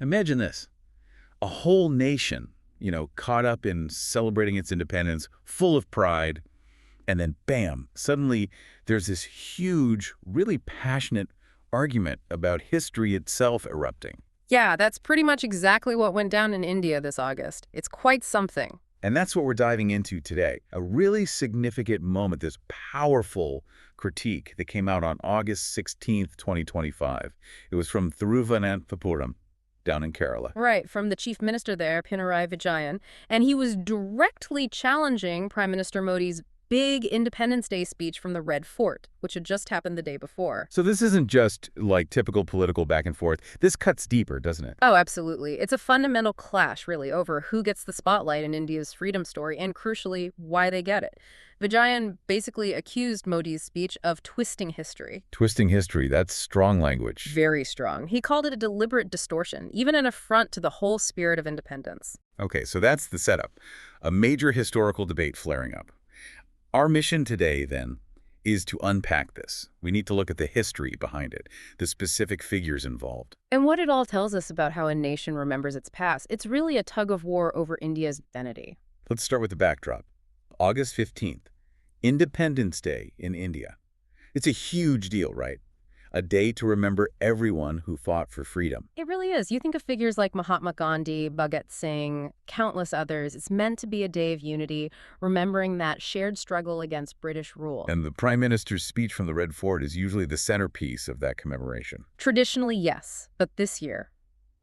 Imagine this. A whole nation, caught up in celebrating its independence, full of pride, and then bam, suddenly there's this huge, really passionate argument about history itself erupting. Yeah, that's pretty much exactly what went down in India this August. It's quite something. And that's what we're diving into today. A really significant moment, this powerful critique that came out on August 16th, 2025. It was from Thiruvananthapuram, down in Kerala. Right, from the chief minister there, Pinarayi Vijayan, and he was directly challenging Prime Minister Modi's big Independence Day speech from the Red Fort, which had just happened the day before. So this isn't just like typical political back and forth. This cuts deeper, doesn't it? Oh, absolutely. It's a fundamental clash, really, over who gets the spotlight in India's freedom story and, crucially, why they get it. Vijayan basically accused Modi's speech of twisting history. Twisting history, that's strong language. Very strong. He called it a deliberate distortion, even an affront to the whole spirit of independence. Okay, so that's the setup. A major historical debate flaring up. Our mission today, then, is to unpack this. We need to look at the history behind it, the specific figures involved. And what it all tells us about how a nation remembers its past. It's really a tug-of-war over India's identity. Let's start with the backdrop. August 15th, Independence Day in India. It's a huge deal, right? A day to remember everyone who fought for freedom. It really is. You think of figures like Mahatma Gandhi, Bhagat Singh, countless others. It's meant to be a day of unity, remembering that shared struggle against British rule. And the Prime Minister's speech from the Red Fort is usually the centerpiece of that commemoration. Traditionally, yes. But this year,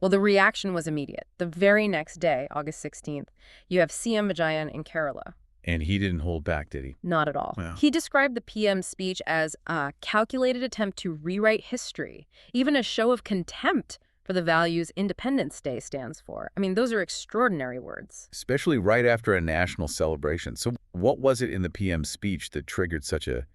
well, the reaction was immediate. The very next day, August 16th, you have CM Vijayan in Kerala. And he didn't hold back, did he? Not at all. Yeah. He described the PM's speech as a calculated attempt to rewrite history, even a show of contempt for the values Independence Day stands for. I mean, those are extraordinary words. Especially right after a national celebration. So what was it in the PM's speech that triggered such a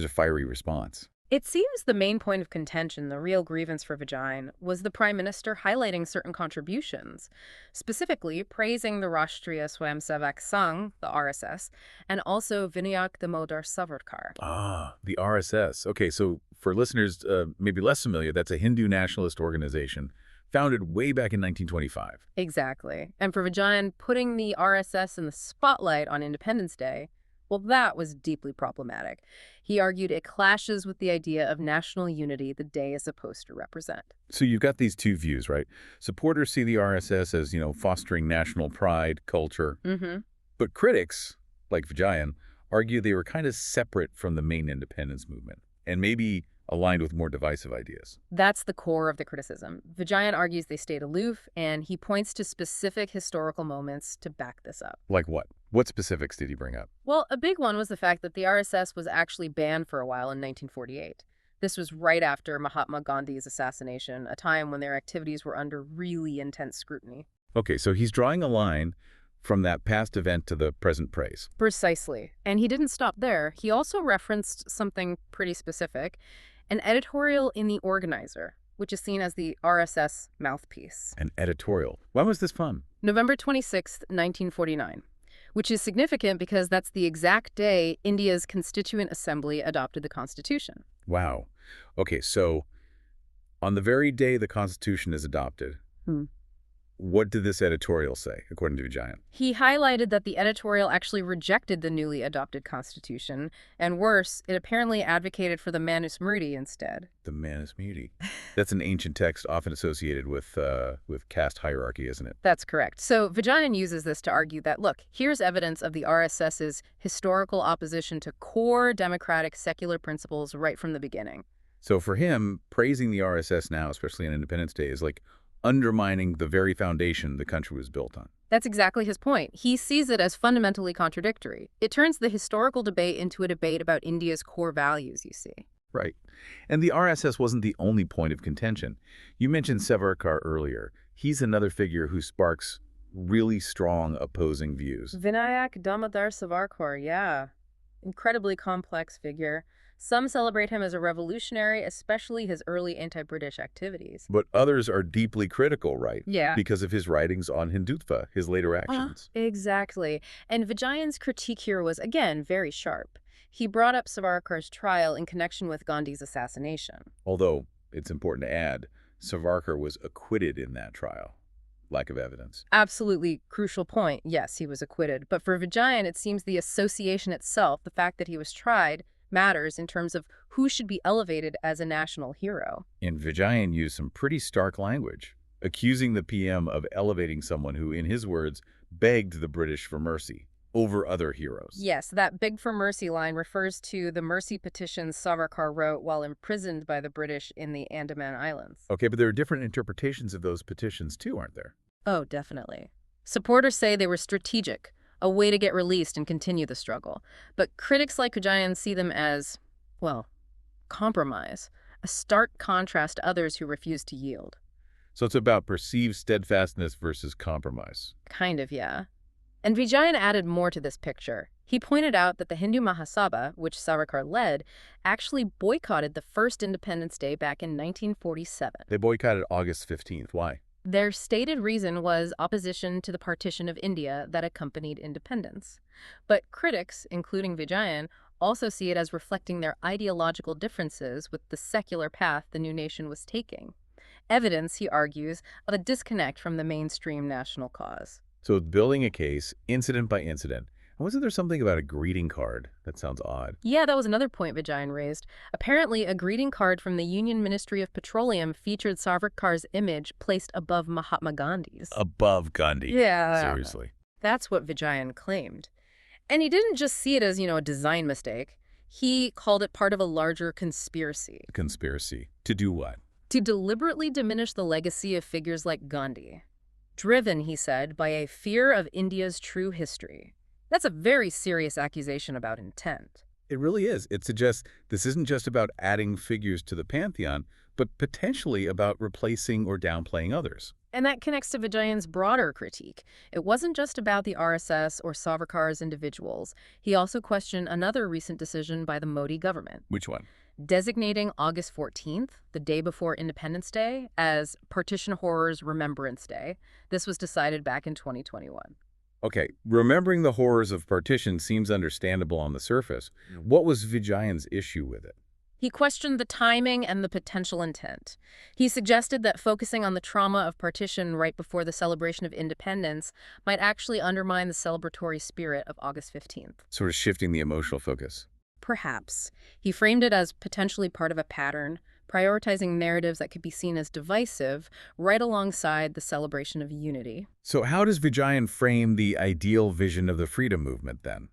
fiery response? It seems the main point of contention, the real grievance for Vijayan, was the Prime Minister highlighting certain contributions, specifically praising the Rashtriya Swayamsevak Sangh, the RSS, and also Vinayak Damodar Savarkar. Ah, the RSS. Okay, so for listeners maybe less familiar, that's a Hindu nationalist organization founded way back in 1925. Exactly. And for Vijayan, putting the RSS in the spotlight on Independence Day, well, that was deeply problematic. He argued it clashes with the idea of national unity the day is supposed to represent. So you've got these two views, right? Supporters see the RSS as, fostering national pride, culture. But critics, like Vijayan, argue they were kind of separate from the main independence movement and maybe aligned with more divisive ideas. That's the core of the criticism. Vijayan argues they stayed aloof, and he points to specific historical moments to back this up. Like what? What specifics did he bring up? Well, a big one was the fact that the RSS was actually banned for a while in 1948. This was right after Mahatma Gandhi's assassination, a time when their activities were under really intense scrutiny. Okay, so he's drawing a line from that past event to the present praise. Precisely. And he didn't stop there. He also referenced something pretty specific, an editorial in The Organizer, which is seen as the RSS mouthpiece. An editorial. When was this from? November 26th, 1949. Which is significant because that's the exact day India's Constituent Assembly adopted the Constitution. Wow. Okay, so on the very day the Constitution is adopted, what did this editorial say, according to Vijayan? He highlighted that the editorial actually rejected the newly adopted Constitution, and worse, it apparently advocated for the Manusmriti instead. The Manusmriti. That's an ancient text often associated with caste hierarchy, isn't it? That's correct. So Vijayan uses this to argue that, look, here's evidence of the RSS's historical opposition to core democratic secular principles right from the beginning. So for him, praising the RSS now, especially on Independence Day, is like undermining the very foundation the country was built on. That's exactly his point. He sees it as fundamentally contradictory. It turns the historical debate into a debate about India's core values, you see. Right. And the RSS wasn't the only point of contention. You mentioned Savarkar earlier. He's another figure who sparks really strong opposing views. Vinayak Damodar Savarkar, yeah. Incredibly complex figure. Some celebrate him as a revolutionary, especially his early anti-British activities. But others are deeply critical, right? Yeah. Because of his writings on Hindutva, his later actions. Exactly. And Vijayan's critique here was, again, very sharp. He brought up Savarkar's trial in connection with Gandhi's assassination. Although, it's important to add, Savarkar was acquitted in that trial. Lack of evidence. Absolutely crucial point. Yes, he was acquitted. But for Vijayan, it seems the association itself, the fact that he was tried, matters in terms of who should be elevated as a national hero. And Vijayan used some pretty stark language, accusing the PM of elevating someone who, in his words, begged the British for mercy over other heroes. Yes, that beg for mercy line refers to the mercy petitions Savarkar wrote while imprisoned by the British in the Andaman Islands. Okay, but there are different interpretations of those petitions too, aren't there? Oh, definitely. Supporters say they were strategic, a way to get released and continue the struggle. But critics like Vijayan see them as, well, compromise, a stark contrast to others who refuse to yield. So it's about perceived steadfastness versus compromise. Kind of, yeah. And Vijayan added more to this picture. He pointed out that the Hindu Mahasabha, which Savarkar led, actually boycotted the first Independence Day back in 1947. They boycotted August 15th. Why? Their stated reason was opposition to the partition of India that accompanied independence. But critics, including Vijayan, also see it as reflecting their ideological differences with the secular path the new nation was taking. Evidence, he argues, of a disconnect from the mainstream national cause. So building a case, incident by incident. And wasn't there something about a greeting card? That sounds odd. Yeah, that was another point Vijayan raised. Apparently, a greeting card from the Union Ministry of Petroleum featured Savarkar's image placed above Mahatma Gandhi's. Above Gandhi. Yeah. Seriously. That's what Vijayan claimed. And he didn't just see it as, a design mistake. He called it part of a larger conspiracy. A conspiracy. To do what? To deliberately diminish the legacy of figures like Gandhi. Driven, he said, by a fear of India's true history. That's a very serious accusation about intent. It really is. It suggests this isn't just about adding figures to the pantheon, but potentially about replacing or downplaying others. And that connects to Vijayan's broader critique. It wasn't just about the RSS or Savarkar as individuals. He also questioned another recent decision by the Modi government. Which one? Designating August 14th, the day before Independence Day, as Partition Horrors Remembrance Day. This was decided back in 2021. Okay, remembering the horrors of partition seems understandable on the surface. What was Vijayan's issue with it? He questioned the timing and the potential intent. He suggested that focusing on the trauma of partition right before the celebration of independence might actually undermine the celebratory spirit of August 15th. Sort of shifting the emotional focus. Perhaps. He framed it as potentially part of a pattern, prioritizing narratives that could be seen as divisive right alongside the celebration of unity. So how does Vijayan frame the ideal vision of the freedom movement then?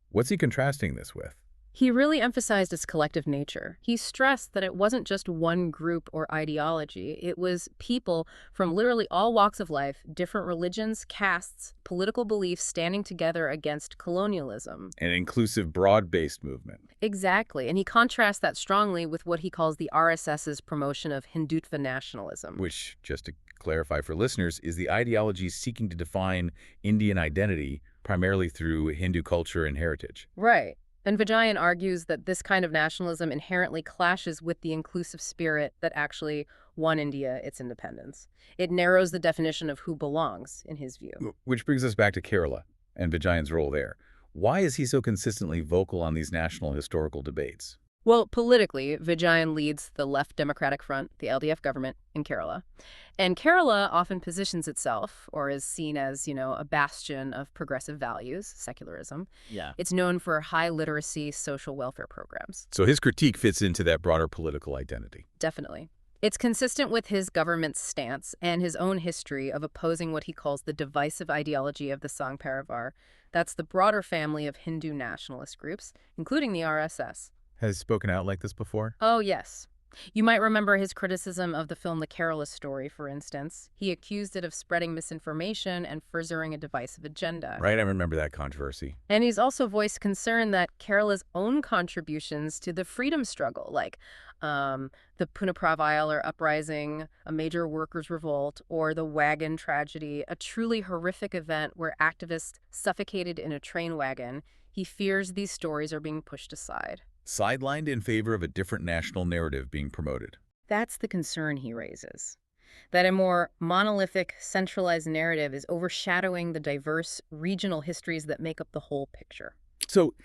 What's he contrasting this with? He really emphasized its collective nature. He stressed that it wasn't just one group or ideology. It was people from literally all walks of life, different religions, castes, political beliefs standing together against colonialism. An inclusive, broad-based movement. Exactly. And he contrasts that strongly with what he calls the RSS's promotion of Hindutva nationalism. Which, just to clarify for listeners, is the ideology seeking to define Indian identity primarily through Hindu culture and heritage. Right. And Vijayan argues that this kind of nationalism inherently clashes with the inclusive spirit that actually won India its independence. It narrows the definition of who belongs, in his view. Which brings us back to Kerala and Vijayan's role there. Why is he so consistently vocal on these national historical debates? Well, politically, Vijayan leads the Left Democratic Front, the LDF government, in Kerala. And Kerala often positions itself, or is seen as, a bastion of progressive values, secularism. Yeah. It's known for high literacy social welfare programs. So his critique fits into that broader political identity. Definitely. It's consistent with his government's stance and his own history of opposing what he calls the divisive ideology of the Sangh Parivar. That's the broader family of Hindu nationalist groups, including the RSS. Has he spoken out like this before? Oh, yes. You might remember his criticism of the film The Kerala Story, for instance. He accused it of spreading misinformation and furthering a divisive agenda. Right, I remember that controversy. And he's also voiced concern that Kerala's own contributions to the freedom struggle, like the Punappravayalur uprising, a major workers' revolt, or the wagon tragedy, a truly horrific event where activists suffocated in a train wagon, he fears these stories are being pushed aside. Sidelined in favor of a different national narrative being promoted. That's the concern he raises. That a more monolithic, centralized narrative is overshadowing the diverse regional histories that make up the whole picture. So,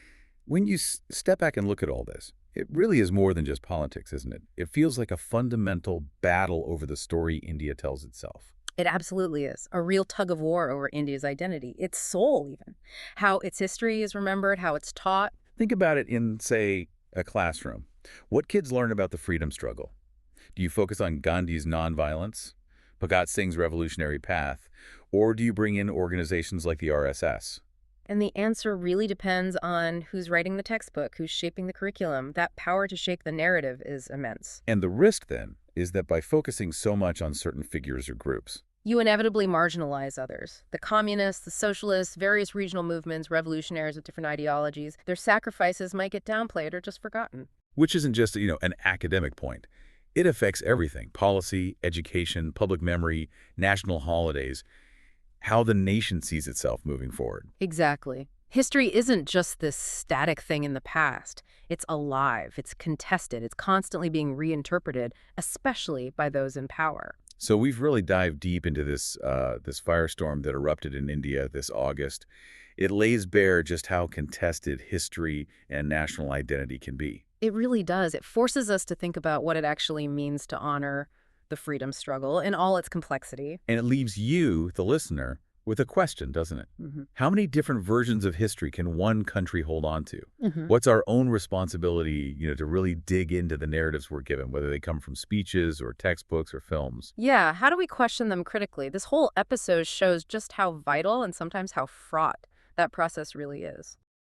when you step back and look at all this, It really is more than just politics, isn't it? It feels like a fundamental battle over the story India tells itself. It absolutely is. A real tug of war over India's identity, its soul even. How its history is remembered, how it's taught. Think about it in, say, a classroom. What kids learn about the freedom struggle? Do you focus on Gandhi's nonviolence, Bhagat Singh's revolutionary path, or do you bring in organizations like the RSS? And the answer really depends on who's writing the textbook, who's shaping the curriculum. That power to shape the narrative is immense. And the risk, then, is that by focusing so much on certain figures or groups, You inevitably marginalize others. The communists, the socialists, various regional movements, revolutionaries with different ideologies, their sacrifices might get downplayed or just forgotten. which isn't just, an academic point. It affects everything: policy, education, public memory, national holidays, how the nation sees itself moving forward. Exactly. History isn't just this static thing in the past. It's alive, it's contested, it's constantly being reinterpreted, especially by those in power. So we've really dived deep into this firestorm that erupted in India this August. It lays bare just how contested history and national identity can be. It really does. It forces us to think about what it actually means to honor the freedom struggle in all its complexity. And it leaves you, the listener, with a question, doesn't it? Hmm. How many different versions of history can one country hold on to? Hmm. What's our own responsibility, to really dig into the narratives we're given, whether they come from speeches or textbooks or films? Yeah, how do we question them critically? This whole episode shows just how vital and sometimes how fraught that process really is.